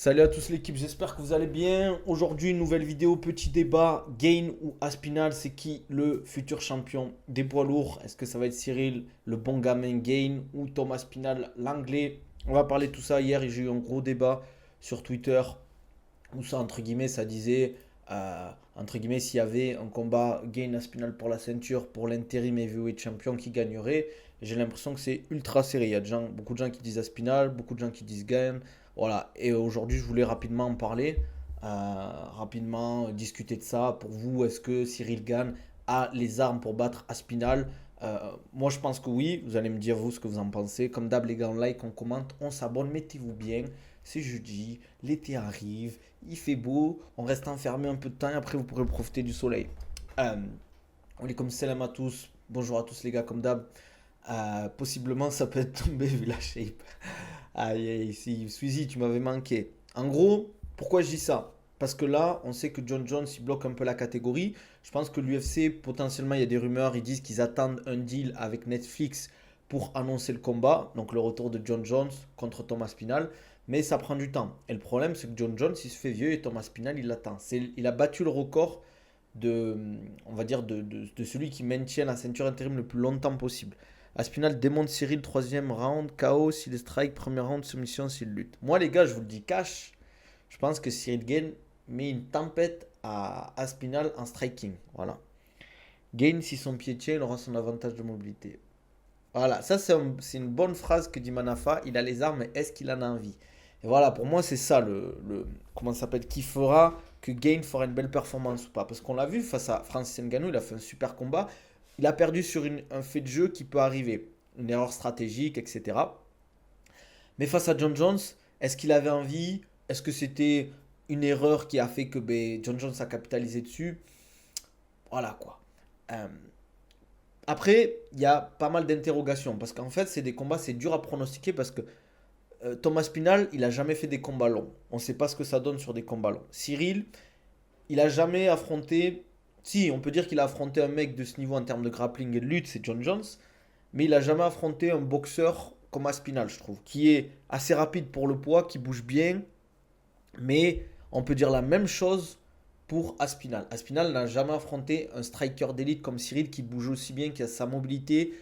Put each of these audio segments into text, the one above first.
Salut à tous l'équipe, j'espère que vous allez bien. Aujourd'hui, une nouvelle vidéo, petit débat. Gain ou Aspinal, c'est qui le futur champion des poids lourds? Est-ce que ça va être Cyril, le bon gamin Gain ou Thomas Aspinal, l'anglais? On va parler de tout ça. Hier, j'ai eu un gros débat sur Twitter où ça, entre guillemets, ça disait, entre guillemets, s'il y avait un combat Gain Aspinal pour la ceinture, pour l'intérim heavyweight champion, qui gagnerait? J'ai l'impression que c'est ultra serré. Il y a beaucoup de gens qui disent Aspinal, beaucoup de gens qui disent Gain. Voilà, et aujourd'hui je voulais rapidement en parler, rapidement discuter de ça. Pour vous, est-ce que Cyril Gane a les armes pour battre Aspinal? Moi je pense que oui, vous allez me dire vous ce que vous en pensez. Comme d'hab les gars, on like, on commente, on s'abonne, mettez-vous bien. C'est jeudi, l'été arrive, il fait beau, on reste enfermé un peu de temps et après vous pourrez profiter du soleil. Euh, on est comme salam à tous, bonjour à tous les gars comme d'hab. Possiblement ça peut être tombé vu la shape. Aïe, aïe, si, Squeezie, tu m'avais manqué. En gros, pourquoi je dis ça? Parce que là, on sait que John Jones, il bloque un peu la catégorie. Je pense que l'UFC, potentiellement, il y a des rumeurs, ils disent qu'ils attendent un deal avec Netflix pour annoncer le combat, donc le retour de John Jones contre Thomas Spinal. Mais ça prend du temps. Et le problème, c'est que John Jones, il se fait vieux et Thomas Spinal, il l'attend. Il a battu le record de, on va dire, de celui qui maintient la ceinture intérim le plus longtemps possible. Aspinal démonte Cyril, troisième round, KO, s'il strike, premier round, soumission, s'il lutte. Moi, les gars, je vous le dis cash, je pense que Cyril Gain met une tempête à Aspinal en striking. Voilà. Gain, si son pied tient, il aura son avantage de mobilité. Voilà, ça c'est une bonne phrase que dit Manafa. Il a les armes, mais est-ce qu'il en a envie? Et voilà, pour moi, c'est ça comment ça s'appelle, qui fera que Gain fera une belle performance ou pas. Parce qu'on l'a vu face à Francis Ngannou, il a fait un super combat. Il a perdu sur un fait de jeu qui peut arriver, une erreur stratégique, etc. Mais face à John Jones, est-ce qu'il avait envie? Est-ce que c'était une erreur qui a fait que ben, John Jones a capitalisé dessus? Voilà quoi. Euh, Après, il y a pas mal d'interrogations parce qu'en fait, c'est des combats, c'est dur à pronostiquer parce que Thomas Spinal, il a jamais fait des combats longs. On ne sait pas ce que ça donne sur des combats longs. Cyril, il a jamais affronté. Si, on peut dire qu'il a affronté un mec de ce niveau en termes de grappling et de lutte, c'est John Jones. Mais il a jamais affronté un boxeur comme Aspinal, je trouve, qui est assez rapide pour le poids, qui bouge bien. Mais on peut dire la même chose pour Aspinal. Aspinal n'a jamais affronté un striker d'élite comme Cyril qui bouge aussi bien, qui a sa mobilité,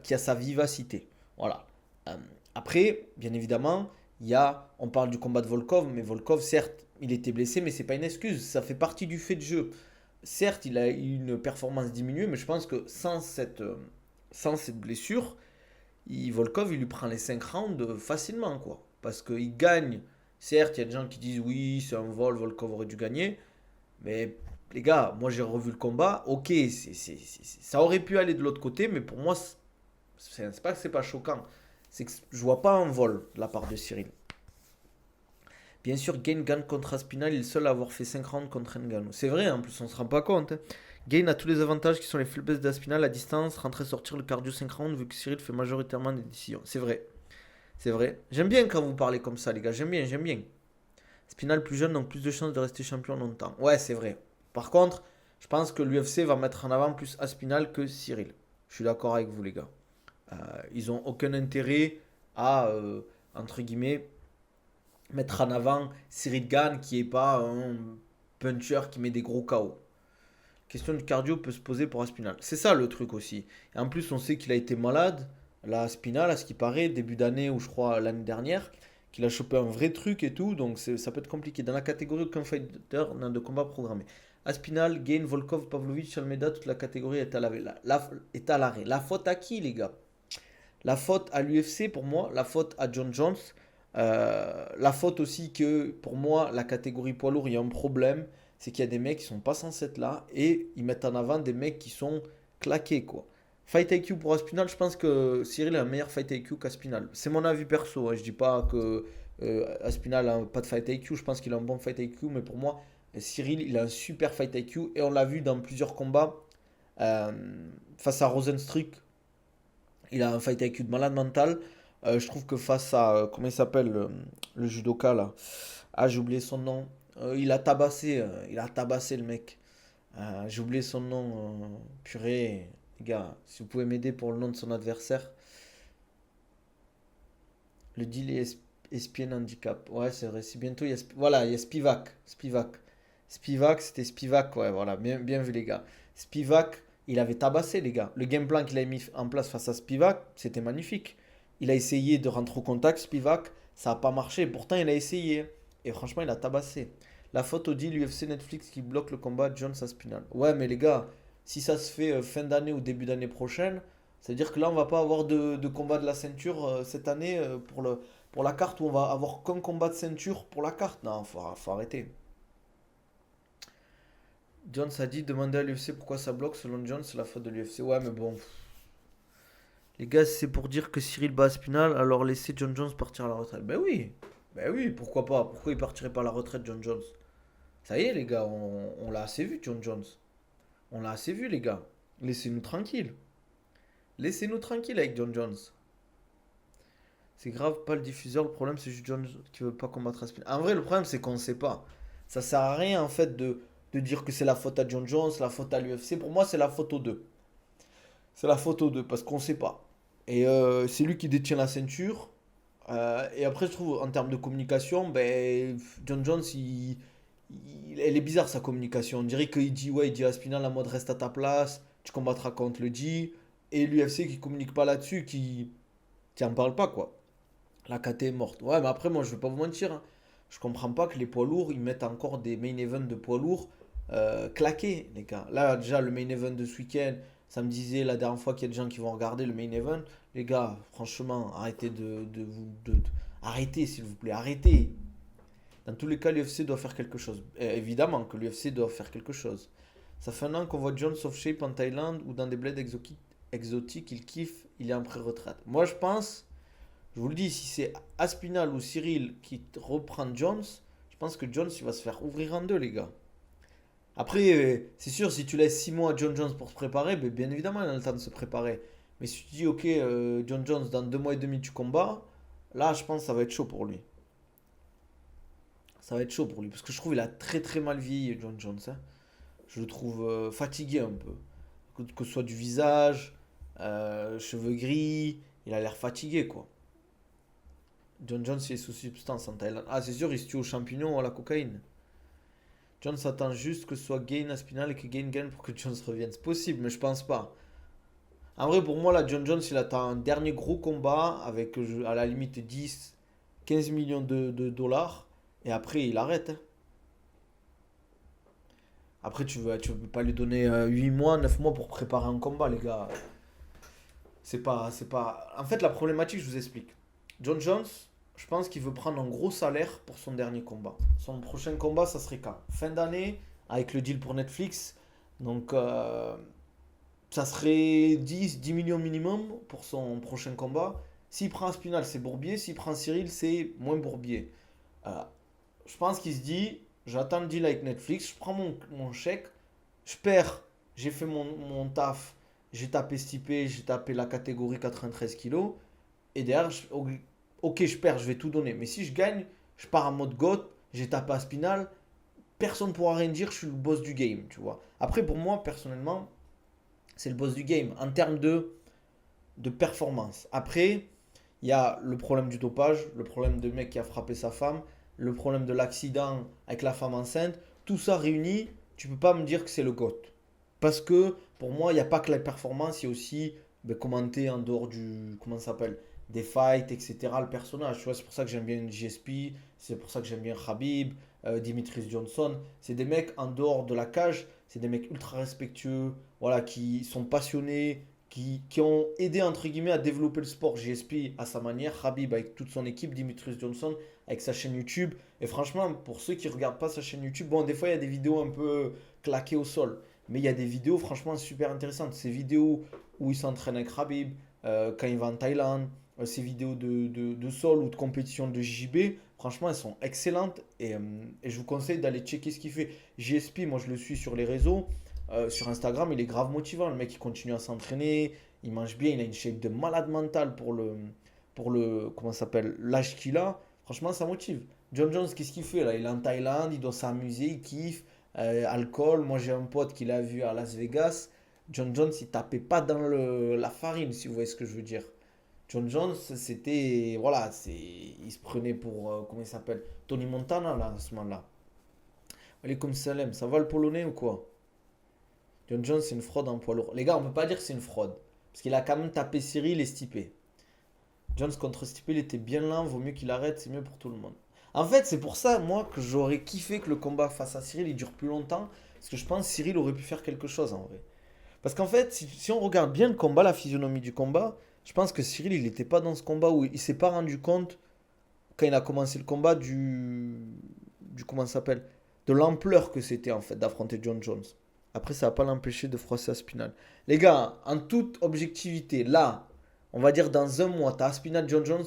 qui a sa vivacité. Voilà. Euh, Après, bien évidemment, on parle du combat de Volkov, mais Volkov, certes, il était blessé, mais c'est pas une excuse. Ça fait partie du fait de jeu. Certes, il a eu une performance diminuée, mais je pense que sans cette blessure, Volkov, il lui prend les 5 rounds facilement, quoi. Parce qu'il gagne. Certes, il y a des gens qui disent oui, c'est un vol, Volkov aurait dû gagner. Mais les gars, moi j'ai revu le combat. Ok, ça aurait pu aller de l'autre côté, mais pour moi, c'est pas que c'est pas choquant. C'est que je vois pas un vol de la part de Cyril. Bien sûr, Gain gagne contre Aspinal, il est le seul à avoir fait 5 rounds contre Ngannou. C'est vrai, en plus, on se rend pas compte, hein. Gain a tous les avantages qui sont les faiblesses d'Aspinal à distance, rentrer sortir le cardio 5 rounds, vu que Cyril fait majoritairement des décisions. C'est vrai, c'est vrai. J'aime bien quand vous parlez comme ça, les gars, j'aime bien, j'aime bien. Spinal plus jeune, donc plus de chances de rester champion longtemps. Ouais, c'est vrai. Par contre, je pense que l'UFC va mettre en avant plus Aspinal que Cyril. Je suis d'accord avec vous, les gars. Ils ont aucun intérêt à, entre guillemets, mettre en avant Cyril Gane qui est pas un puncher qui met des gros KO. Question du cardio peut se poser pour Aspinal. C'est ça le truc aussi. Et en plus, on sait qu'il a été malade, là, Aspinal, à ce qui paraît, début d'année ou je crois l'année dernière, qu'il a chopé un vrai truc et tout, donc ça peut être compliqué. Dans la catégorie, aucun fighter n'a de combat programmé. Aspinal, Gain, Volkov, Pavlovich, Almeida, toute la catégorie est à l'arrêt. Est à l'arrêt. La faute à qui, les gars? La faute à l'UFC pour moi, la faute à John Jones, la faute aussi que pour moi la catégorie poids lourd il y a un problème, c'est qu'il y a des mecs qui sont pas censés être là et ils mettent en avant des mecs qui sont claqués quoi. Fight IQ pour Aspinal, je pense que Cyril a un meilleur Fight IQ qu'Aspinal. C'est mon avis perso, hein. Je dis pas que Aspinal a pas de Fight IQ, je pense qu'il a un bon Fight IQ, mais pour moi Cyril il a un super Fight IQ et on l'a vu dans plusieurs combats euh, face à Rosenstruck il a un fight IQ de malade mental. Je trouve que face à, comment il s'appelle, le judoka là. Ah, j'ai oublié son nom. Il a tabassé le mec. J'ai oublié son nom. Purée, les gars, si vous pouvez m'aider pour le nom de son adversaire. Le deal est ESPN Handicap. Ouais, c'est vrai. C'est bientôt. Voilà, il y a Spivak. Spivak, c'était Spivak. Ouais, voilà. Bien, bien vu, les gars. Spivak, il avait tabassé, les gars. Le game plan qu'il a mis en place face à Spivak, c'était magnifique. Il a essayé de rentrer au contact, Spivak. Ça n'a pas marché. Pourtant, il a essayé. Et franchement, il a tabassé. La faute au deal l'UFC Netflix qui bloque le combat Jones Aspinal. Ouais, mais les gars, si ça se fait fin d'année ou début d'année prochaine, c'est-à-dire que là, on va pas avoir de combat de la ceinture cette année pour la carte où on va avoir qu'un combat de ceinture pour la carte. Non, faut arrêter. Jones a dit demander à l'UFC pourquoi ça bloque. Selon Jones, c'est la faute de l'UFC. Ouais, mais bon. Les gars, si c'est pour dire que Cyril bat Aspinal, alors laissez John Jones partir à la retraite. Ben oui. Ben oui, pourquoi pas. Pourquoi il partirait pas à la retraite, John Jones? Ça y est, les gars, on l'a assez vu, John Jones. On l'a assez vu, les gars. Laissez-nous tranquilles. Laissez-nous tranquilles avec John Jones. C'est grave, pas le diffuseur. Le problème, c'est juste John qui veut pas combattre Aspinall. En vrai, le problème, c'est qu'on ne sait pas. Ça sert à rien, en fait, de dire que c'est la faute à John Jones, la faute à l'UFC. Pour moi, c'est la faute aux deux. C'est la faute aux deux, parce qu'on ne sait pas. Et c'est lui qui détient la ceinture. Et après, je trouve, en termes de communication, ben, John Jones, elle est bizarre, sa communication. On dirait qu'il dit, ouais, il dit à Aspinall, la mode reste à ta place, tu combattras quand on te le dit. Et l'UFC qui communique pas là-dessus, qui en parle pas, quoi. La KT est morte. Ouais, mais après, moi, je vais pas vous mentir, hein. Je comprends pas que les poids lourds, ils mettent encore des main events de poids lourds claqués, les gars. Là, déjà, le main event de ce week-end, ça me disait la dernière fois qu'il y a des gens qui vont regarder le main event. Les gars, franchement, arrêtez arrêtez, s'il vous plaît, arrêtez. Dans tous les cas, l'UFC doit faire quelque chose. Évidemment que l'UFC doit faire quelque chose. Ça fait un an qu'on voit Jones of Shape en Thaïlande ou dans des bleds exotiques, il kiffe, il est en pré-retraite. Moi, je pense, je vous le dis, si c'est Aspinal ou Cyril qui reprend Jones, je pense que Jones il va se faire ouvrir en deux, les gars. Après, c'est sûr, si tu laisses 6 mois à John Jones pour se préparer, ben, bien évidemment, il a le temps de se préparer. Mais si tu dis, ok, John Jones, dans 2 mois et demi, tu combats, là, je pense que ça va être chaud pour lui. Ça va être chaud pour lui. Parce que je trouve qu'il a très très mal vieilli, John Jones, hein. Je le trouve fatigué un peu. Que ce soit du visage, cheveux gris, il a l'air fatigué, quoi. John Jones, il est sous substance en Thaïlande. Ah, c'est sûr, il se tue aux champignons ou à la cocaïne. Jones attend juste que ce soit Gain Aspinal et que Gain gagne pour que Jones revienne. C'est possible, mais je pense pas. En vrai, pour moi, là, John Jones, il attend un dernier gros combat avec à la limite 10, 15 millions de dollars. Et après, il arrête, hein. Après, tu veux pas lui donner 8 mois, 9 mois pour préparer un combat, les gars. C'est pas. En fait, la problématique, je vous explique. John Jones, je pense qu'il veut prendre un gros salaire pour son dernier combat. Son prochain combat, ça serait quand? Fin d'année, avec le deal pour Netflix. Donc, ça serait 10 millions minimum pour son prochain combat. S'il prend Spinal, c'est Bourbier. S'il prend Cyril, c'est moins Bourbier. Euh, je pense qu'il se dit, j'attends le deal avec Netflix, je prends mon chèque, je perds, j'ai fait mon taf, j'ai tapé Stipe, j'ai tapé la catégorie 93 kilos, et derrière, ok, je perds, je vais tout donner. Mais si je gagne, je pars en mode GOAT, j'ai tapé à Spinal, personne ne pourra rien dire, je suis le boss du game, tu vois. Après, pour moi, personnellement, c'est le boss du game en termes de performance. Après, il y a le problème du dopage, le problème de mec qui a frappé sa femme, le problème de l'accident avec la femme enceinte. Tout ça réuni, tu peux pas me dire que c'est le GOAT. Parce que pour moi, il n'y a pas que la performance, il y a aussi ben, commenter en dehors du. Comment ça s'appelle? Des fights, etc. Le personnage. Tu vois, c'est pour ça que j'aime bien GSP, c'est pour ça que j'aime bien Khabib, Dimitris Johnson. C'est des mecs en dehors de la cage, c'est des mecs ultra respectueux, voilà, qui sont passionnés, qui ont aidé entre guillemets à développer le sport. GSP à sa manière, Khabib avec toute son équipe, Dimitris Johnson avec sa chaîne YouTube. Et franchement, pour ceux qui ne regardent pas sa chaîne YouTube, bon, des fois il y a des vidéos un peu claquées au sol. Mais il y a des vidéos franchement super intéressantes. Ces vidéos où il s'entraîne avec Khabib, quand il va en Thaïlande, ces vidéos de sol ou de compétition de JJB, franchement elles sont excellentes et je vous conseille d'aller checker ce qu'il fait. JSP, moi je le suis sur les réseaux, sur Instagram, il est grave motivant. Le mec il continue à s'entraîner, il mange bien, il a une shape de malade mental pour le comment ça s'appelle, l'âge qu'il a. Franchement ça motive. John Jones, qu'est-ce qu'il fait là? Il est en Thaïlande, il doit s'amuser, il kiffe. Alcool, moi j'ai un pote qui l'a vu à Las Vegas. John Jones, il tapait pas dans la farine, si vous voyez ce que je veux dire. John Jones, c'était. Voilà, il se prenait pour. Comment il s'appelle? Tony Montana, là, à ce moment-là. Alaykoum salam, ça va le polonais ou quoi? John Jones, c'est une fraude en poids lourd. Les gars, on peut pas dire que c'est une fraude. Parce qu'il a quand même tapé Cyril et Stipe. Jones contre Stipe, il était bien lent, vaut mieux qu'il arrête, c'est mieux pour tout le monde. En fait, c'est pour ça, moi, que j'aurais kiffé que le combat face à Cyril, il dure plus longtemps. Parce que je pense que Cyril aurait pu faire quelque chose en vrai. Parce qu'en fait, si on regarde bien le combat, la physionomie du combat, je pense que Cyril, il n'était pas dans ce combat où il s'est pas rendu compte, quand il a commencé le combat, comment ça s'appelle? De l'ampleur que c'était en fait d'affronter John Jones. Après, ça va pas l'empêcher de froisser Aspinal. Les gars, en toute objectivité, là, on va dire dans un mois, t'as Aspinal, John Jones.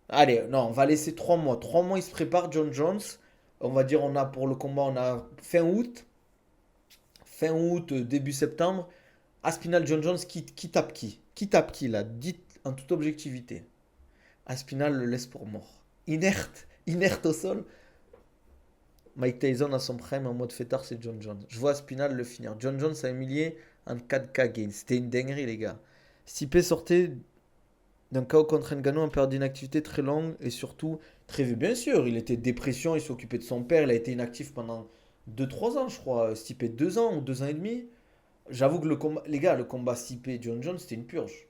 Allez, non, on va laisser 3 mois. 3 mois, il se prépare, John Jones. On va dire, on a pour le combat, on a fin août. Fin août, début septembre. Aspinal, John Jones, qui tape qui? Qui tape qui là? Dites en toute objectivité. Aspinal le laisse pour mort. Inerte au sol. Mike Tyson à son prime en mode fêtard, c'est John Jones. Je vois Aspinal le finir. John Jones a humilié en 4K gain. C'était une dinguerie, les gars. Stipe sortait d'un KO contre Ngannou en période d'inactivité très longue et surtout très vieux. Bien sûr, il était dépression, il s'occupait de son père, il a été inactif pendant 2 3 ans, je crois. Stipe 2 ans ou 2 ans et demi. J'avoue que le combat, les gars, le combat Stipe et John Jones, c'était une purge.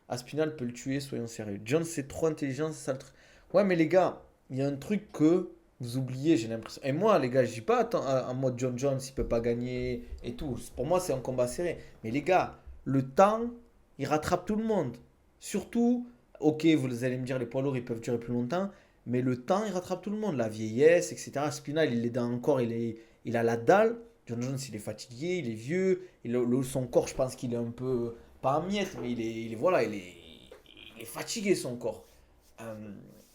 Aspinal peut le tuer, soyons sérieux. Jones, c'est trop intelligent, c'est ça le truc. Ouais, mais les gars, il y a un truc que vous oubliez, j'ai l'impression. Et moi, les gars, je dis pas attends, en mode John Jones, il peut pas gagner et tout. Pour moi, c'est un combat serré. Mais les gars, le temps, il rattrape tout le monde. Surtout, ok, vous allez me dire, les poids lourds, ils peuvent durer plus longtemps. Mais le temps, il rattrape tout le monde. La vieillesse, etc. Spinal, il est dans encore, il a la dalle. John Jones, il est fatigué, il est vieux. Son corps, je pense qu'il est un peu pas en miettes, mais voilà, il est fatigué son corps. Euh,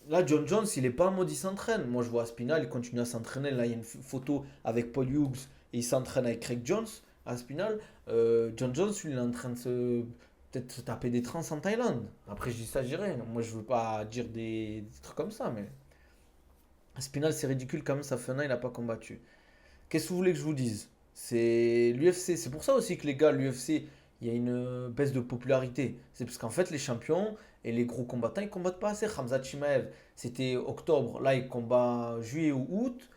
Là, John Jones, il est pas en mode il s'entraîne. Moi, je vois Aspinal, il continue à s'entraîner. Là, il y a une photo avec Paul Hughes et il s'entraîne avec Craig Jones. Aspinal, John Jones, lui, il est en train de peut-être se taper des trans en Thaïlande. Après, je dis ça, je dirais. Moi, je veux pas dire des trucs comme ça, mais Aspinal, c'est ridicule quand même. Ça fait un an, il n'a pas combattu. Qu'est-ce que vous voulez que je vous dise? C'est l'UFC. C'est pour ça aussi que les gars, l'UFC, il y a une baisse de popularité. C'est parce qu'en fait, les champions et les gros combattants, ils combattent pas assez. Khamzat Chimaev, c'était octobre. Là, il combat juillet ou août.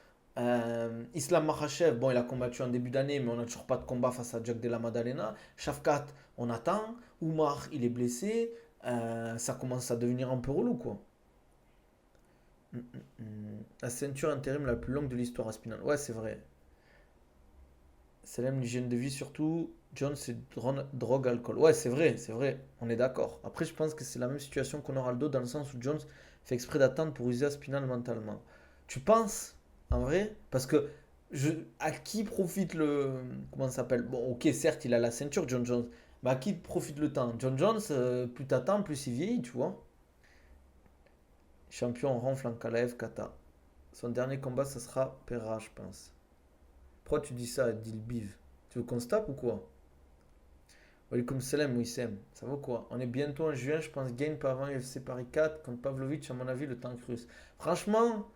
Islam Makhachev, bon, il a combattu en début d'année, mais on n'a toujours pas de combat face à Jack Della Maddalena. Shafkat, on attend. Oumar, il est blessé. Ça commence à devenir un peu relou, quoi. La ceinture intérim la plus longue de l'histoire à Spinal. Ouais, c'est vrai. Selem, l'hygiène de vie surtout. John, c'est drogue, alcool. Ouais, c'est vrai, c'est vrai. On est d'accord. Après, je pense que c'est la même situation qu'on aura le dos dans le sens où Jones fait exprès d'attendre pour user Aspinal mentalement. Tu penses, en vrai? Parce que à qui profite le. Comment ça s'appelle? Bon, ok, certes, il a la ceinture, John Jones. Mais à qui profite le temps? John Jones, plus t'attends, plus il vieillit, tu vois. Champion ronfle en Kalaev Kata. Son dernier combat, ça sera Pera, je pense. Pourquoi tu dis ça, Dilbiv? Tu veux qu'on se tape ou quoi? Walaikum salam, Wissem. Ça va quoi? On est bientôt en juin, je pense. Gain pas avant UFC Paris 4 contre Pavlovich, à mon avis, le tank russe. Franchement,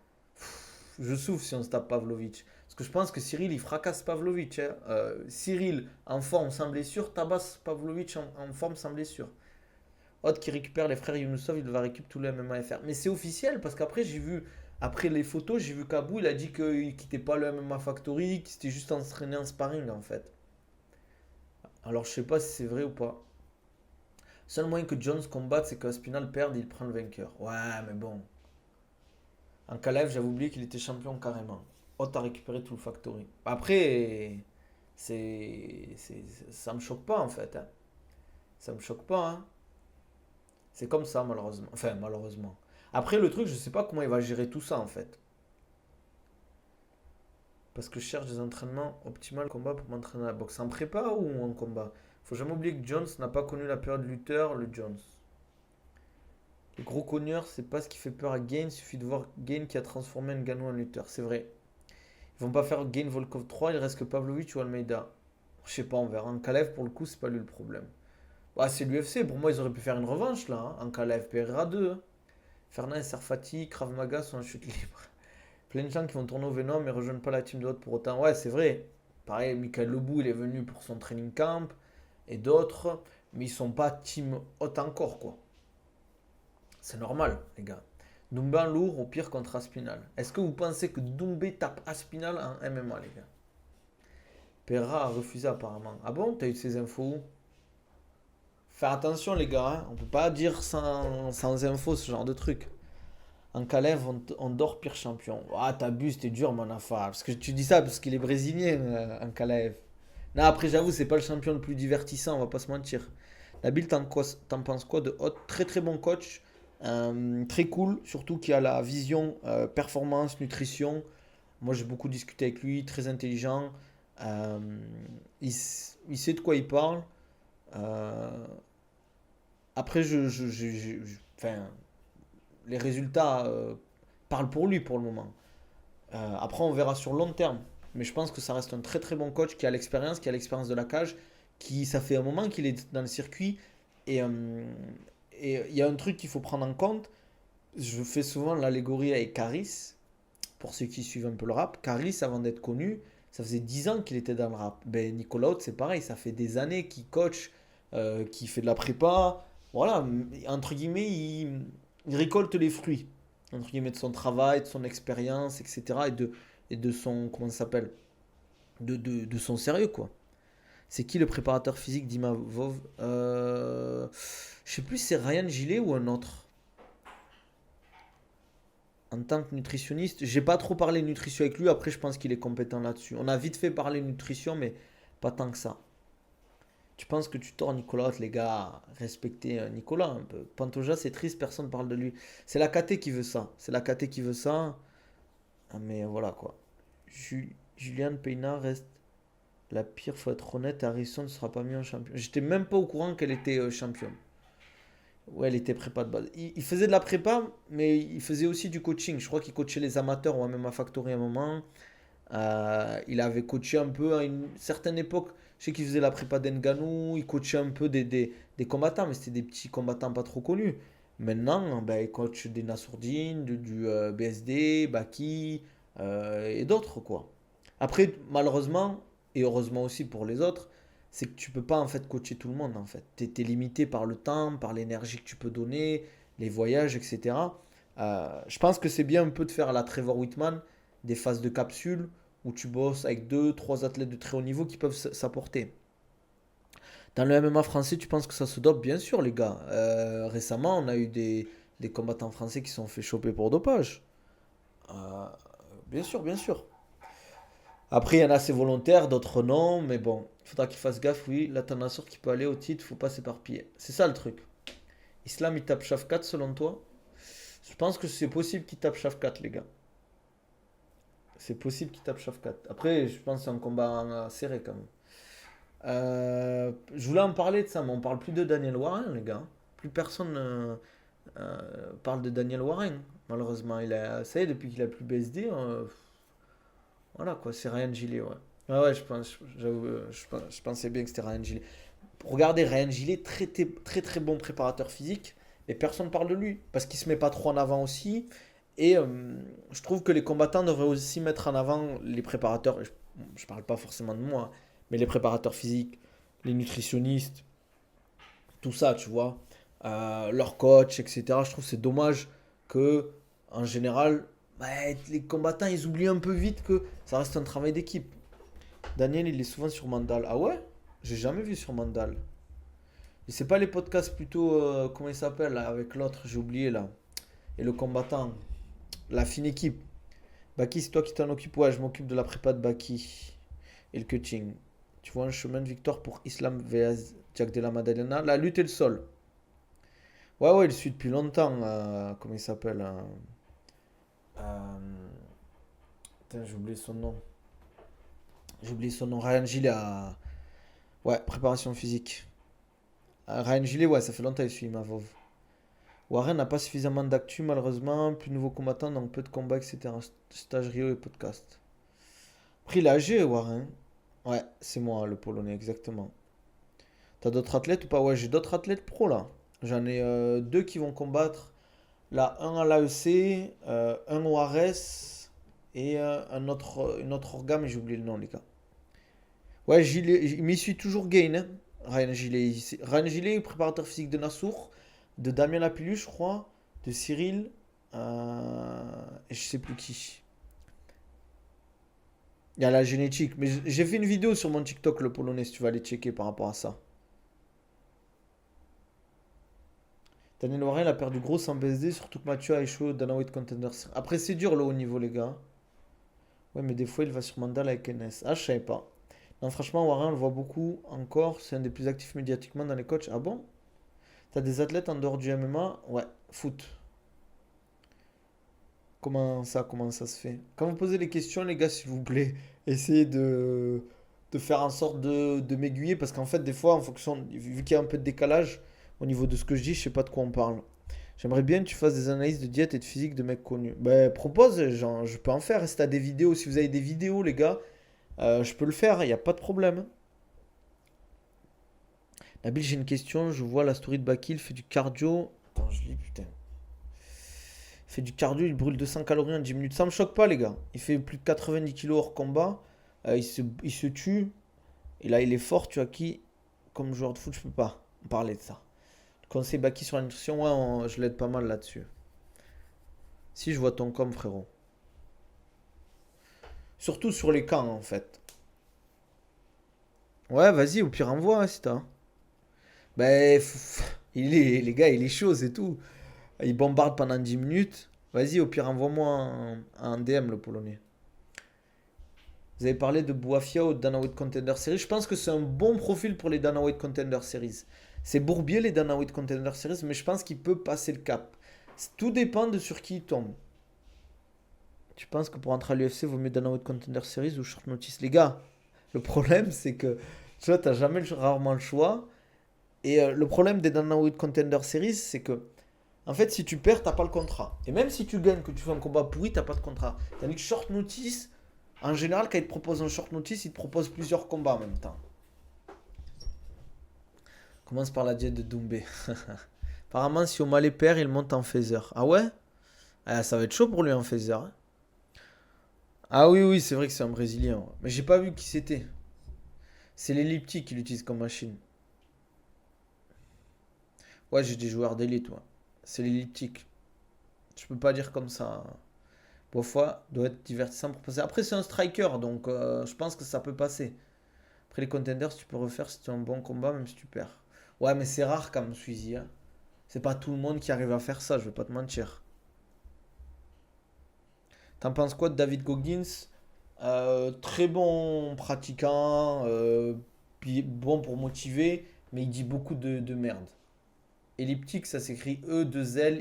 je souffre si on se tape Pavlovich. Parce que je pense que Cyril, il fracasse Pavlovich, hein. Cyril, en forme, sans blessure, tabasse Pavlovich en forme, sans blessure. Autre qui récupère les frères Younusov, il va récupérer tout le MMA-FR. Mais c'est officiel, parce qu'après, j'ai vu, après les photos, j'ai vu qu'Abou, il a dit qu'il quittait pas le MMA Factory, qu'il s'était juste entraîné en sparring, en fait. Alors, je sais pas si c'est vrai ou pas. Seul moyen que Jones combatte, c'est qu'Aspinal perde et il prend le vainqueur. Ouais, mais bon. En Kalev, j'avais oublié qu'il était champion carrément. Hot a récupéré tout le factory. Après, ça me choque pas en fait, hein. Ça me choque pas, hein. C'est comme ça, malheureusement. Enfin, malheureusement. Après, le truc, je sais pas comment il va gérer tout ça en fait. Parce que je cherche des entraînements optimaux combat pour m'entraîner à la boxe. En prépa ou en combat? Faut jamais oublier que Jones n'a pas connu la période lutteur, le Jones. Les gros cogneurs, c'est pas ce qui fait peur à Gain. Il suffit de voir Gain qui a transformé Ngannou en lutteur. C'est vrai. Ils vont pas faire Gain Volkov 3. Il reste que Pavlovich ou Almeida. Je sais pas, on verra. En Kalev, pour le coup, c'est pas lui le problème. Ouais, c'est l'UFC. Pour moi, ils auraient pu faire une revanche là. En Kalev, Pereira 2. Fernand Serfati, Krav Maga sont en chute libre. Plein de gens qui vont tourner au Venom mais rejoignent pas la team de Haute pour autant. Ouais, c'est vrai. Pareil, Michael Lebou, il est venu pour son training camp. Et d'autres. Mais ils sont pas team Haute encore, quoi. C'est normal, les gars. Doumbé en lourd, au pire contre Aspinal. Est-ce que vous pensez que Doumbé tape Aspinal en MMA, les gars? Pereira a refusé apparemment. Ah bon, t'as eu ces infos où? Faire attention, les gars, hein. On peut pas dire sans info ce genre de truc. En Kalev, on dort pire champion. Ah, t'abuses, t'es dur, mon affaire. Parce que tu dis ça parce qu'il est brésilien, en Kalev. Non, après, j'avoue, c'est pas le champion le plus divertissant, on va pas se mentir. Nabil, t'en penses quoi de Hot? Très très bon coach, très cool, surtout qui a la vision performance, nutrition. Moi, j'ai beaucoup discuté avec lui, très intelligent. Euh, il sait de quoi il parle. Euh, Après, enfin, les résultats parlent pour lui pour le moment. Après, on verra sur long terme. Mais je pense que ça reste un très très bon coach qui a l'expérience de la cage, qui ça fait un moment qu'il est dans le circuit. Et il y a un truc qu'il faut prendre en compte. Je fais souvent l'allégorie avec Caris, pour ceux qui suivent un peu le rap. Caris, avant d'être connu, ça faisait 10 ans qu'il était dans le rap. Ben, Nicolas Haute, c'est pareil, ça fait des années qu'il coach, qu'il fait de la prépa. Voilà, entre guillemets, il récolte les fruits, entre guillemets, de son travail, de son expérience, etc. Et de son, comment ça s'appelle, de son sérieux, quoi. C'est qui le préparateur physique d'Imavov? Je sais plus si c'est Ryan Gillet ou un autre. En tant que nutritionniste, j'ai pas trop parlé nutrition avec lui. Après, je pense qu'il est compétent là-dessus. On a vite fait parler nutrition, mais pas tant que ça. Tu penses que tu tords Nicolas, les gars, respectez Nicolas un peu. Pantoja, c'est triste, personne parle de lui. C'est la KT qui veut ça. C'est la KT qui veut ça. Ah, mais voilà quoi. Juliane Peyna reste la pire, faut être honnête. Harrison ne sera pas mis en champion. J'étais même pas au courant qu'elle était championne. Ouais, elle était prépa de base. Il faisait de la prépa, mais il faisait aussi du coaching. Je crois qu'il coachait les amateurs ou même à Factory à un moment. Il avait coaché un peu à une certaine époque. Je sais qu'il faisait la prépa d'Enganou, il coachait un peu des combattants, mais c'était des petits combattants pas trop connus. Maintenant, ben, il coach des Nassourdine, du BSD, Baki et d'autres, quoi. Après, malheureusement, et heureusement aussi pour les autres, c'est que tu peux pas en fait coacher tout le monde en fait. Tu es limité par le temps, par l'énergie que tu peux donner, les voyages, etc. Je pense que c'est bien un peu de faire à la Trevor Whitman des phases de capsule où tu bosses avec deux, trois athlètes de très haut niveau qui peuvent s'apporter. Dans le MMA français, tu penses que ça se dope? Bien sûr, les gars. Récemment, on a eu des combattants français qui se sont fait choper pour dopage. Euh, Bien sûr, bien sûr. Après, il y en a c'est volontaire, d'autres non, mais bon, il faudra qu'ils fassent gaffe, oui. Là, t'en as sorte qui peut aller au titre, faut pas s'éparpiller. C'est ça le truc. Islam, il tape Shafkat selon toi? Je pense que c'est possible qu'il tape Shafkat, les gars. C'est possible qu'il tape Shafkat. Après, je pense que c'est un combat serré quand même. Je voulais en parler de ça, mais on parle plus de Daniel Warren, les gars. Plus personne parle de Daniel Warren, malheureusement. Ça y est, depuis qu'il a plus BSD, voilà quoi, c'est Ryan Gillet, ouais. Ah ouais, je pensais bien que c'était Ryan Gillet. Regardez, Ryan Gillet, très, très très très bon préparateur physique, et personne ne parle de lui, parce qu'il se met pas trop en avant aussi. Et je trouve que les combattants devraient aussi mettre en avant les préparateurs. Je parle pas forcément de moi, mais les préparateurs physiques, les nutritionnistes, tout ça, tu vois, leurs coachs, etc. Je trouve que c'est dommage que, en général, bah, les combattants, ils oublient un peu vite que ça reste un travail d'équipe. Daniel, il est souvent sur Mandal. Ah ouais? J'ai jamais vu sur Mandal. Et c'est pas les podcasts plutôt, comment il s'appelle, là, avec l'autre, j'ai oublié là. Et le combattant, la fine équipe. Baki, c'est toi qui t'en occupes? Ouais, je m'occupe de la prépa de Baki et le coaching. Tu vois un chemin de victoire pour Islam vs Jack de la Maddalena. La lutte et le sol. Ouais, ouais, il suit depuis longtemps. Comment il s'appelle? Euh, Putain, j'ai oublié son nom. J'ai oublié son nom. Ryan Gillet. Ouais, préparation physique. Ryan Gillet, ouais, ça fait longtemps qu'il suit Mavov. Warren n'a pas suffisamment d'actu, malheureusement. Plus nouveau combattant, donc peu de combats, etc. Stage Rio et podcast. Après, il est âgé, Warren. Ouais, c'est moi, le Polonais, exactement. T'as d'autres athlètes ou pas? Ouais, j'ai d'autres athlètes pro là. J'en ai deux qui vont combattre. Là, un à l'AEC, un au ARES et une autre organe, mais j'ai oublié le nom, les gars. Ouais, Gilet, il m'y suit toujours Gain, hein, Ryan Gilet. Ryan Gilet, préparateur physique de Nassour, de Damien Lapillus, je crois. de Cyril. Et je sais plus qui. Il y a la génétique. Mais j'ai fait une vidéo sur mon TikTok, le polonais, si tu vas aller checker par rapport à ça. Daniel Warren a perdu gros sans BSD, surtout que Mathieu a échoué au Dana White Contenders. Après, c'est dur le haut niveau, les gars. Ouais, mais des fois, il va sur Mandal avec NS. Ah, je savais pas. Non, franchement, Warren, on le voit beaucoup encore. C'est un des plus actifs médiatiquement dans les coachs. Ah bon? T'as des athlètes en dehors du MMA? Ouais, foot. Comment ça se fait? Quand vous posez les questions, les gars, s'il vous plaît, essayez de faire en sorte de m'aiguiller parce qu'en fait, des fois, en fonction, vu qu'il y a un peu de décalage au niveau de ce que je dis, je sais pas de quoi on parle. J'aimerais bien que tu fasses des analyses de diète et de physique de mecs connus. Ben, propose, genre, je peux en faire. Si t'as des vidéos, si vous avez des vidéos, les gars, je peux le faire, il n'y a pas de problème. Nabil, j'ai une question. Je vois la story de Bakil, fait du cardio. Attends, je lis, putain. Fait du cardio, il brûle 200 calories en 10 minutes. Ça me choque pas, les gars. Il fait plus de 90 kilos hors combat. Il se tue. Et là, il est fort, tu vois qui? Comme joueur de foot, je peux pas parler de ça. Le conseil Baki sur la nutrition, ouais, je l'aide pas mal là-dessus. Si je vois ton com, frérot. Surtout sur les camps, en fait. Ouais, vas-y, au pire, envoie, hein, si t'as. Ben, les gars, il est chaud, c'est tout. Il bombarde pendant 10 minutes. Vas-y, au pire, envoie-moi un DM, le polonais. Vous avez parlé de Boafia ou de Dana White Contender Series. Je pense que c'est un bon profil pour les Dana White Contender Series. C'est bourbier les Dana White Contender Series, mais je pense qu'il peut passer le cap. Tout dépend de sur qui il tombe. Tu penses que pour entrer à l'UFC, vaut mieux Dana White Contender Series ou Short Notice? Les gars, le problème, c'est que tu vois, t'as jamais rarement le choix. Et le problème des Dana White Contender Series, c'est que, en fait, si tu perds, t'as pas le contrat. Et même si tu gagnes, que tu fais un combat pourri, t'as pas de contrat. Tandis que Short Notice, en général, quand il te propose un Short Notice, il te propose plusieurs combats en même temps. Commence par la diète de Doumbé. Apparemment, si O'Malley perd, il monte en phaser. Ah ouais? Ah, ça va être chaud pour lui en phaser, hein. Ah oui, oui, c'est vrai que c'est un Brésilien, ouais. Mais j'ai pas vu qui c'était. C'est l'elliptique qu'il utilise comme machine. Ouais, j'ai des joueurs d'élite, ouais. C'est l'elliptique. Je peux pas dire comme ça. Parfois, doit être divertissant pour passer. Après, c'est un striker, donc je pense que ça peut passer. Après, les contenders, tu peux refaire si tu as un bon combat, même si tu perds. Ouais, mais c'est rare comme Suizy, hein. C'est pas tout le monde qui arrive à faire ça, je vais pas te mentir. T'en penses quoi de David Goggins? Très bon pratiquant, puis bon pour motiver, mais il dit beaucoup de merde. Elliptique, ça s'écrit E2L-I-P-T.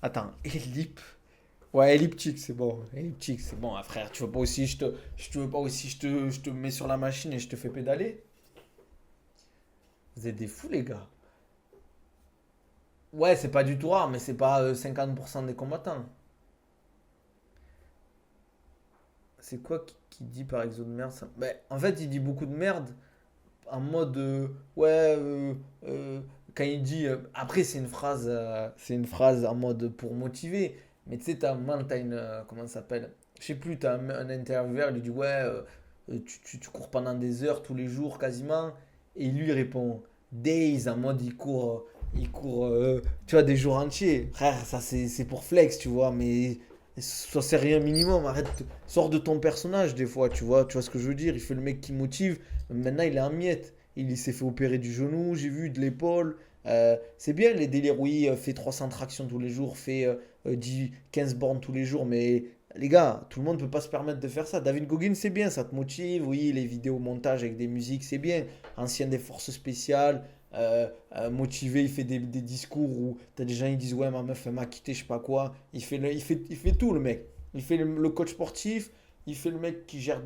Attends, ellip. Ouais, elliptique, c'est bon. Elliptique, c'est bon, ah, frère. Tu veux pas aussi, tu veux pas aussi, je te mets sur la machine et je te fais pédaler? Vous êtes des fous, les gars. Ouais, c'est pas du tout rare, mais c'est pas 50% des combattants. C'est quoi qui dit par exo de merde ça? Ben, en fait, il dit beaucoup de merde en mode ouais quand il dit après c'est une phrase en mode pour motiver, mais tu sais t'as une comment ça s'appelle, je sais plus, t'as un intervieweur, il lui dit ouais tu cours pendant des heures tous les jours quasiment, et lui il répond days, en mode il court tu vois des jours entiers, frère, ça c'est pour flex, tu vois, mais sois sérieux un minimum, arrête, sors de ton personnage des fois, tu vois ce que je veux dire, il fait le mec qui motive. Maintenant, il est en miettes. Il s'est fait opérer du genou, j'ai vu, de l'épaule. C'est bien les délires, oui, fait 300 tractions tous les jours, fait 10, 15 bornes tous les jours, mais les gars, tout le monde ne peut pas se permettre de faire ça. David Goggins, c'est bien, ça te motive, oui, les vidéos montage avec des musiques, c'est bien. Ancien des forces spéciales, motivé, il fait des discours où t'as des gens qui disent, ouais, ma meuf, elle m'a quitté, je sais pas quoi. Il fait tout, le mec. Il fait le coach sportif, il fait le mec qui gère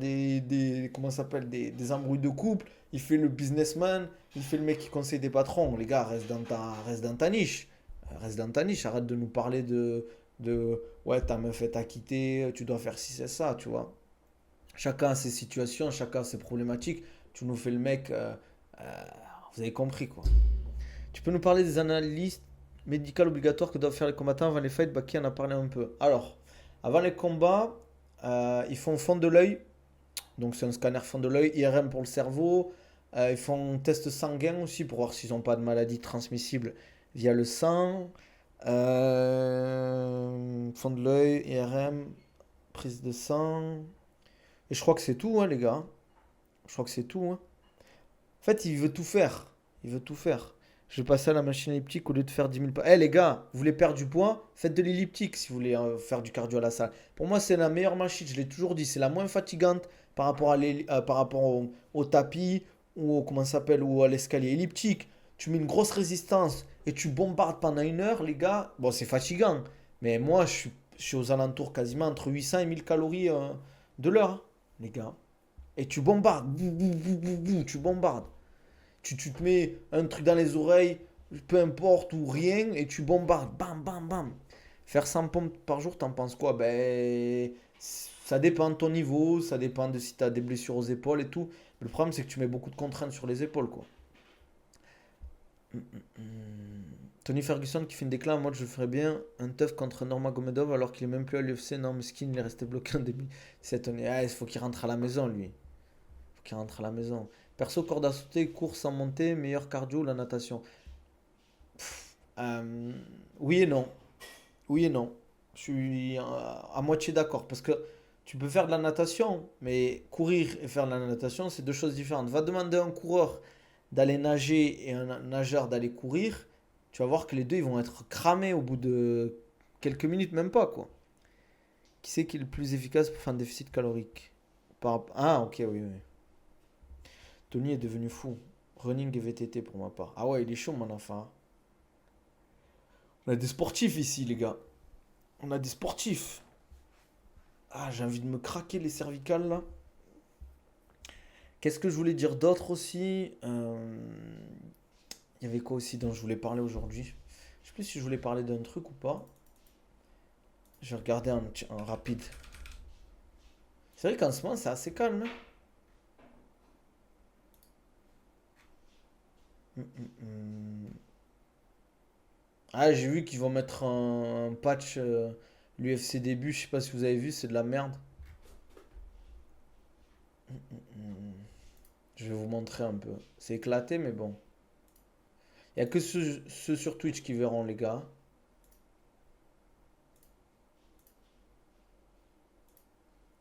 comment ça s'appelle, des embrouilles de couple. Il fait le businessman. Il fait le mec qui conseille des patrons. Les gars, reste dans ta niche. Reste dans ta niche. Arrête de nous parler ouais, ta meuf t'a quitté, tu dois faire ci, c'est ça, tu vois. Chacun a ses situations, chacun a ses problématiques. Tu nous fais le mec. Euh, vous avez compris, quoi. Tu peux nous parler des analyses médicales obligatoires que doivent faire les combattants avant les fights? Baki en a parlé un peu. Alors, avant les combats, ils font fond de l'œil. Donc c'est un scanner fond de l'œil, IRM pour le cerveau. Ils font un test sanguin aussi pour voir s'ils n'ont pas de maladie transmissible via le sang, fond de l'œil, IRM, prise de sang. Et je crois que c'est tout, hein, les gars. Je crois que c'est tout, hein. En fait, il veut tout faire. Il veut tout faire. Je vais passer à la machine elliptique au lieu de faire 10 000 pas. Eh les gars, vous voulez perdre du poids? Faites de l'elliptique si vous voulez faire du cardio à la salle. Pour moi, c'est la meilleure machine. Je l'ai toujours dit. C'est la moins fatigante par rapport au tapis ou comment ça s'appelle ou à l'escalier elliptique. Tu mets une grosse résistance et tu bombardes pendant 1 heure, les gars. Bon, c'est fatigant. Mais moi, je suis aux alentours quasiment entre 800 et 1000 calories de l'heure, hein, les gars. Et tu bombardes. Bou, bou, bou, bou, bou, tu bombardes. Tu te mets un truc dans les oreilles, peu importe, ou rien, et tu bombardes. Bam, bam, bam. Faire 100 pompes par jour, t'en penses quoi? Ben, ça dépend de ton niveau, ça dépend de si t'as des blessures aux épaules et tout. Mais le problème, c'est que tu mets beaucoup de contraintes sur les épaules, quoi. Tony Ferguson qui fait une déclat en mode je ferais bien un teuf contre Nurmagomedov alors qu'il est même plus à l'UFC. Non, mais Skin, il est resté bloqué en début. C'est Tony. Ah, il faut qu'il rentre à la maison, lui. Faut qu'il rentre à la maison. Perso, corde à sauter, course en montée, meilleur cardio, la natation. Euh, oui et non. Oui et non. Je suis à moitié d'accord. Parce que tu peux faire de la natation, mais courir et faire de la natation, c'est deux choses différentes. Va demander à un coureur d'aller nager et un nageur d'aller courir. Tu vas voir que les deux, ils vont être cramés au bout de quelques minutes, même pas, quoi. Qui c'est qui est le plus efficace pour faire un déficit calorique? Ah, ok, oui, oui. Tony est devenu fou. Running et VTT pour ma part. Ah ouais, il est chaud, mon enfant. On a des sportifs ici, les gars. On a des sportifs. Ah, j'ai envie de me craquer les cervicales, là. Qu'est-ce que je voulais dire d'autre aussi? Il y avait quoi aussi dont je voulais parler aujourd'hui? Je sais plus si je voulais parler d'un truc ou pas. Je vais regarder un rapide. C'est vrai qu'en ce moment, c'est assez calme, hein. Hum, hum, hum. Ah, j'ai vu qu'ils vont mettre un patch l'UFC début. Je sais pas si vous avez vu, c'est de la merde. Je vais vous montrer un peu. C'est éclaté, mais bon. Il y a que ceux sur Twitch qui verront, les gars.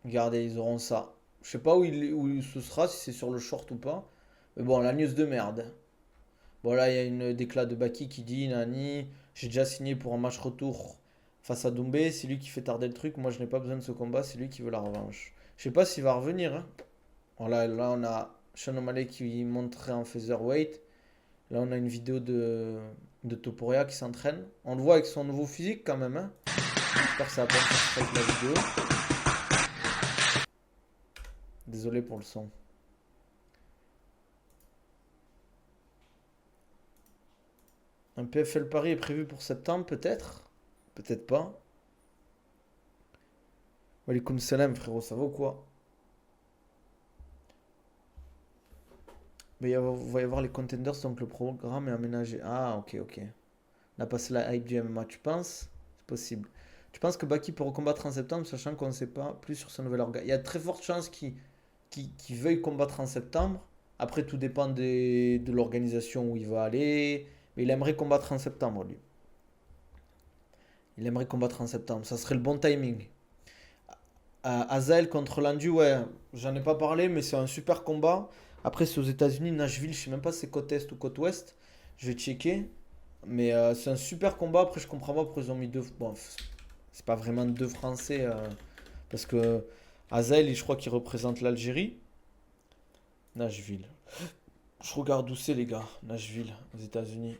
Regardez, ils auront ça. Je sais pas où ce sera, si c'est sur le short ou pas. Mais bon, la news de merde. Bon, là, il y a une déclat de Baki qui dit Nani, j'ai déjà signé pour un match retour face à Doumbé. C'est lui qui fait tarder le truc. Moi, je n'ai pas besoin de ce combat. C'est lui qui veut la revanche. Je sais pas s'il va revenir, hein. Voilà, là, on a Sean O'Malley qui montrait en featherweight. Là, on a une vidéo de Topuria qui s'entraîne. On le voit avec son nouveau physique quand même, hein. J'espère que ça va pas faire avec la vidéo. Désolé pour le son. Un PFL Paris est prévu pour septembre, peut-être. Peut-être pas. Walikoum salam, frérot, ça va ou quoi? Mais il va y avoir les contenders, donc le programme est aménagé. Ah, ok, ok. On a passé la hype du MMA, tu penses? C'est possible. Tu penses que Baki peut recombattre en septembre, sachant qu'on ne sait pas plus sur son nouvel organe? Il y a de très fortes chances qu'il veuille combattre en septembre. Après, tout dépend de l'organisation où il va aller. Mais il aimerait combattre en septembre, lui. Il aimerait combattre en septembre. Ça serait le bon timing. Azael contre Landu, ouais, j'en ai pas parlé, mais c'est un super combat. Après, c'est aux États-Unis, Nashville, je sais même pas si c'est côte Est ou côte Ouest. Je vais checker. Mais c'est un super combat. Après, je comprends pas pourquoi ils ont mis deux. Bon, c'est pas vraiment deux Français. Parce que Azael, je crois qu'il représente l'Algérie. Nashville. Je regarde où c'est, les gars. Nashville, aux États-Unis.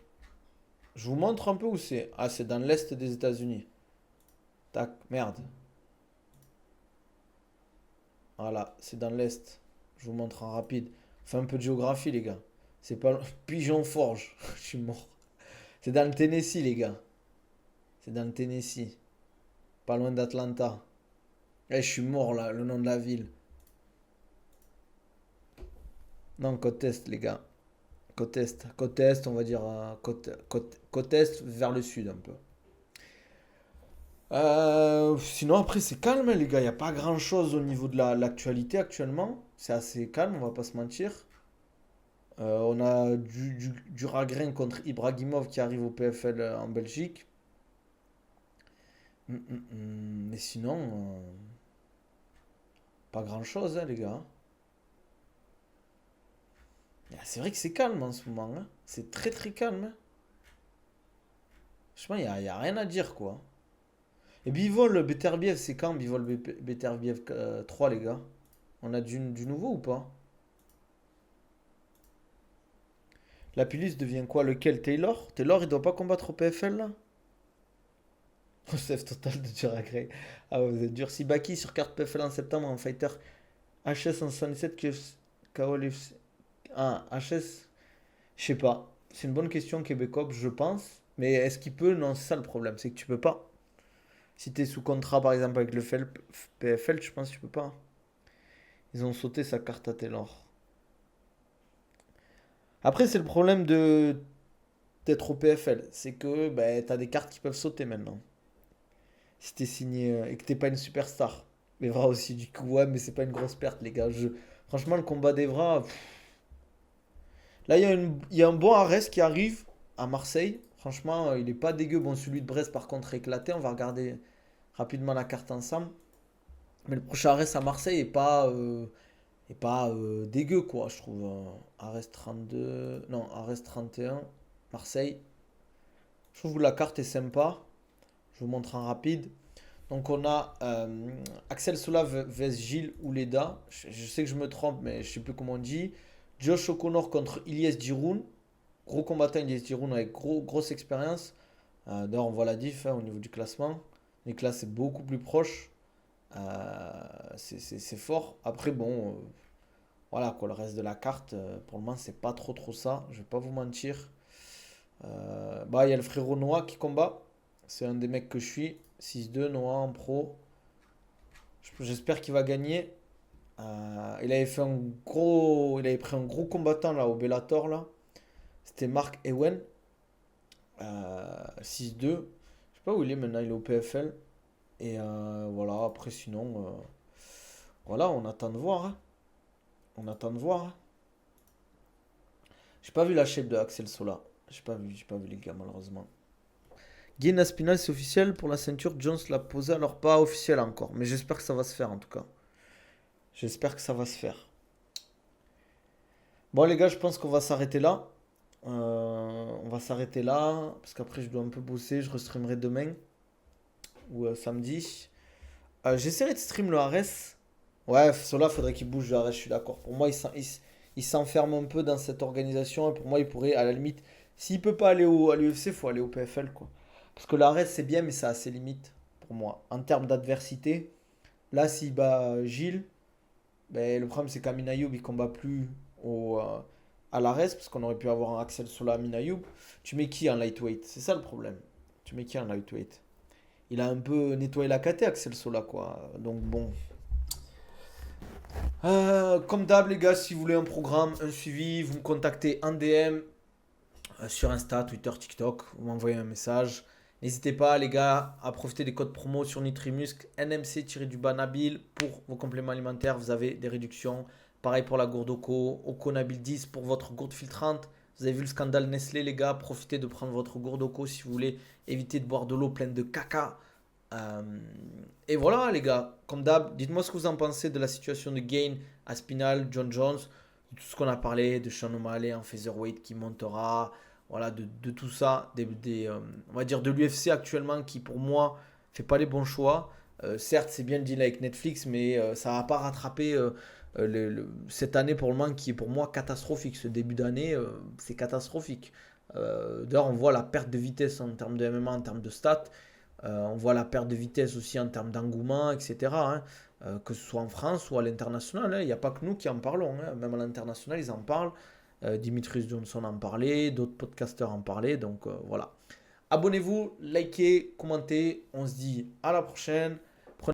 Je vous montre un peu où c'est. Ah, c'est dans l'Est des États-Unis. Tac, merde. Voilà, c'est dans l'Est. Je vous montre en rapide. Fais un peu de géographie, les gars. C'est pas Pigeon Forge. Je suis mort. C'est dans le Tennessee, les gars. C'est dans le Tennessee. Pas loin d'Atlanta. Eh, je suis mort là, le nom de la ville. Non, côte Est, les gars. Côte Est. Côte Est, on va dire côte Est vers le sud un peu. Sinon, après, c'est calme, hein, les gars. Il n'y a pas grand-chose au niveau de l'actualité actuellement. C'est assez calme, on va pas se mentir. On a du Ragrin contre Ibrahimov qui arrive au PFL en Belgique. Mais sinon, pas grand-chose, hein, les gars. C'est vrai que c'est calme en ce moment, hein. C'est très très calme, hein. Franchement, y a rien à dire, quoi. Et Bivol, Beterbiev, c'est quand Bivol Beterbiev 3, les gars? On a du nouveau ou pas? Lapillus devient quoi? Lequel? Taylor? Taylor, il doit pas combattre au PFL, là? Save total de Duragray. Ah ouais, vous êtes dur. Sibaki sur carte PFL en septembre en fighter HS en 77 KO l'UFC. Ah, HS, je sais pas. C'est une bonne question, Québécois, je pense. Mais est-ce qu'il peut? Non, c'est ça le problème, c'est que tu peux pas. Si t'es sous contrat, par exemple, avec le PFL, je pense que tu peux pas. Ils ont sauté sa carte à Taylor. Après, c'est le problème d'être au PFL. C'est que bah, t'as des cartes qui peuvent sauter maintenant. Si t'es signé et que t'es pas une superstar. Evra aussi, du coup, ouais, mais c'est pas une grosse perte, les gars. Franchement, le combat d'Evra, là, il y a un bon Arès qui arrive à Marseille. Franchement, il est pas dégueu. Bon, celui de Brest, par contre, est éclaté. On va regarder rapidement la carte ensemble. Mais le prochain Arès à Marseille est pas dégueu, quoi, je trouve. Arès 32. Non, Arès 31. Marseille. Je trouve que la carte est sympa. Je vous montre en rapide. Donc on a Axel Sola vs Gilles Ouleda. Je sais que je me trompe, mais je sais plus comment on dit. Josh O'Connor contre Ilyes Giroun. Gros combattant Ilyes Giroun avec grosse expérience. D'ailleurs on voit la diff, hein, au niveau du classement. Nicolas c'est beaucoup plus proche. C'est fort. Après bon, voilà quoi, le reste de la carte, pour le moment c'est pas trop ça. Je vais pas vous mentir. Bah il y a le frérot Noah qui combat. C'est un des mecs que je suis. 6-2, Noah en pro. J'espère qu'il va gagner. Il avait pris un gros combattant là au Bellator là. C'était Mark Ewen. 6-2. Je sais pas où il est maintenant, il est au PFL. Et voilà, après sinon, voilà, on attend de voir, hein. On attend de voir, hein. J'ai pas vu la shape de Axel Sola. J'ai pas vu les gars malheureusement. Guy Aspinal, c'est officiel pour la ceinture. Jones l'a posé, alors pas officiel encore. Mais j'espère que ça va se faire en tout cas. J'espère que ça va se faire. Bon les gars, je pense qu'on va s'arrêter là. On va s'arrêter là. Parce qu'après je dois un peu bosser. Je restreamerai demain. Ou samedi. J'essaierai de stream le Ares. Ouais, cela faudrait qu'il bouge le Ares, je suis d'accord. Pour moi, il s'enferme un peu dans cette organisation. Et pour moi, il pourrait, à la limite, s'il peut pas aller à l'UFC, il faut aller au PFL, quoi. Parce que l'Ares, c'est bien, mais ça a ses limites, pour moi. En termes d'adversité, là, s'il bat Gilles, ben, le problème, c'est qu'Amin Ayoub, il combat plus à l'Ares, parce qu'on aurait pu avoir un Axel Sola Amin Ayoub. Tu mets qui en lightweight? C'est ça le problème. Tu mets qui en lightweight? Il a un peu nettoyé la caté, Axel Sola, quoi. Donc, bon. Comme d'hab, les gars, si vous voulez un programme, un suivi, vous me contactez en DM sur Insta, Twitter, TikTok, vous m'envoyez un message. N'hésitez pas, les gars, à profiter des codes promo sur Nutrimuscle, NMC-Nabil pour vos compléments alimentaires. Vous avez des réductions. Pareil pour la gourde Oco Nabil 10 pour votre gourde filtrante. Vous avez vu le scandale Nestlé, les gars. Profitez de prendre votre gourde Oco si vous voulez éviter de boire de l'eau pleine de caca. Euh, et voilà, les gars, comme d'hab, dites-moi ce que vous en pensez de la situation de Gain, Aspinal, John Jones, de tout ce qu'on a parlé, de Sean O'Malley en featherweight qui montera, voilà, de tout ça, on va dire de l'UFC actuellement qui pour moi fait pas les bons choix. Certes, c'est bien le deal avec Netflix, mais ça va pas rattraper cette année pour le moment qui est pour moi catastrophique. Ce début d'année, c'est catastrophique. D'ailleurs, on voit la perte de vitesse en termes de MMA, en termes de stats. On voit la perte de vitesse aussi en termes d'engouement, etc., hein. Que ce soit en France ou à l'international, hein. Il n'y a pas que nous qui en parlons, hein. Même à l'international, ils en parlent. Dimitris Johnson en parlait, d'autres podcasteurs en parlaient. Donc voilà. Abonnez-vous, likez, commentez. On se dit à la prochaine.